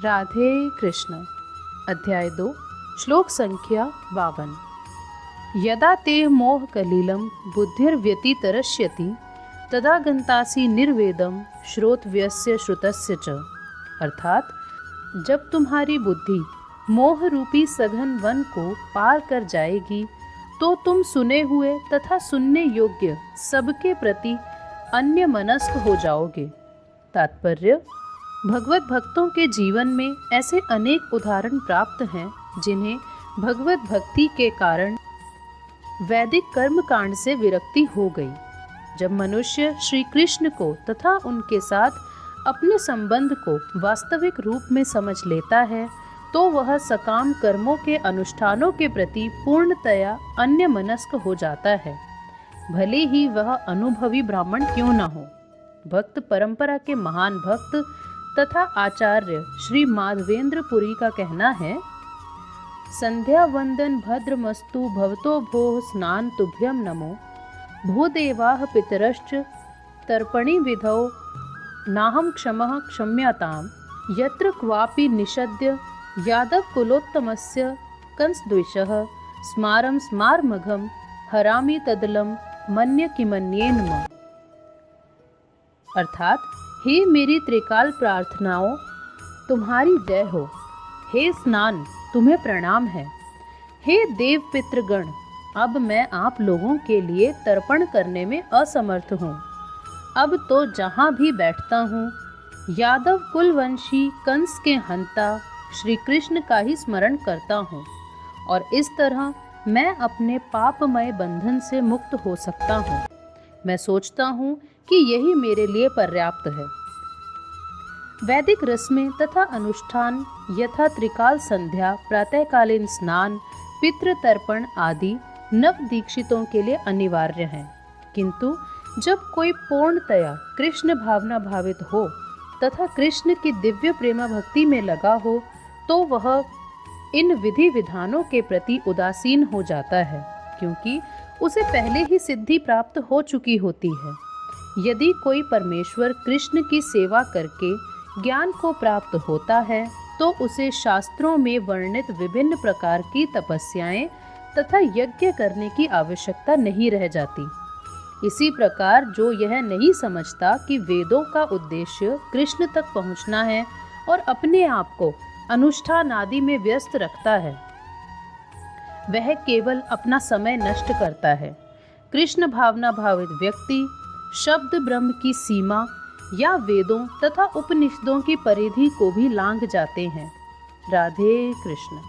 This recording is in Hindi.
राधे कृष्ण। अध्याय 2 श्लोक संख्या 52। यदा ते मोह कलिलं बुद्धिर्व्यतितरस्यति तदा गंतासि निर्वेदम श्रोतव्यस्य श्रुतस्य च। अर्थात जब तुम्हारी बुद्धि मोह रूपी सघन वन को पार कर जाएगी तो तुम सुने हुए तथा सुनने योग्य सबके प्रति अन्य मनस्क हो जाओगे। तात्पर्य: भगवत भक्तों के जीवन में ऐसे अनेक उदाहरण प्राप्त हैं जिन्हें भगवत भक्ति के कारण वैदिक कर्म कांड से विरक्ति हो गई। जब मनुष्य श्री कृष्ण को तथा उनके साथ अपने संबंध को वास्तविक रूप में समझ लेता है तो वह सकाम कर्मों के अनुष्ठानों के प्रति पूर्णतया अन्य मनस्क हो जाता है, भले ही वह अनुभवी ब्राह्मण क्यों न हो। भक्त परंपरा के महान भक्त तथा आचार्य श्री माधवेंद्र पुरी का कहना है, संध्या वंदन भद्रमस्तु भवतो भोः स्नान तुभ्यं नमो भूदेवाः पितरश्च तर्पणि विधौ नाहं क्षमः क्षम्यताम् यत्र क्वापि निषद्य यादव कुलोत्तमस्य कंसद्विषः स्मारं स्मारमघं हरामि तदलं मन्य किमन्येन मम। अर्थात, हे मेरी त्रिकाल प्रार्थनाओं तुम्हारी जय हो। हे स्नान, तुम्हें प्रणाम है। हे देव पितृगण, अब मैं आप लोगों के लिए तर्पण करने में असमर्थ हूँ। अब तो जहाँ भी बैठता हूँ यादव कुलवंशी कंस के हंता श्री कृष्ण का ही स्मरण करता हूँ और इस तरह मैं अपने पापमय बंधन से मुक्त हो सकता हूँ। मैं सोचता हूँ कि यही मेरे लिए पर्याप्त है। वैदिक रस्में तथा अनुष्ठान यथा त्रिकाल संध्या, प्रातःकालीन स्नान, पितृ तर्पण आदि नव दीक्षितों के लिए अनिवार्य हैं, किंतु जब कोई पूर्णतया कृष्ण भावना भावित हो तथा कृष्ण की दिव्य प्रेमा भक्ति में लगा हो तो वह इन विधि विधानों के प्रति उदासीन हो जाता है, क्योंकि उसे पहले ही सिद्धि प्राप्त हो चुकी होती है। यदि कोई परमेश्वर कृष्ण की सेवा करके ज्ञान को प्राप्त होता है तो उसे शास्त्रों में वर्णित विभिन्न प्रकार की तपस्याएं तथा यज्ञ करने की आवश्यकता नहीं रह जाती। इसी प्रकार जो यह नहीं समझता कि वेदों का उद्देश्य कृष्ण तक पहुंचना है और अपने आप को अनुष्ठान आदि में व्यस्त रखता है, वह केवल अपना समय नष्ट करता है। कृष्ण भावना भावित व्यक्ति शब्द ब्रह्म की सीमा या वेदों तथा उपनिषदों की परिधि को भी लांघ जाते हैं। राधे कृष्ण।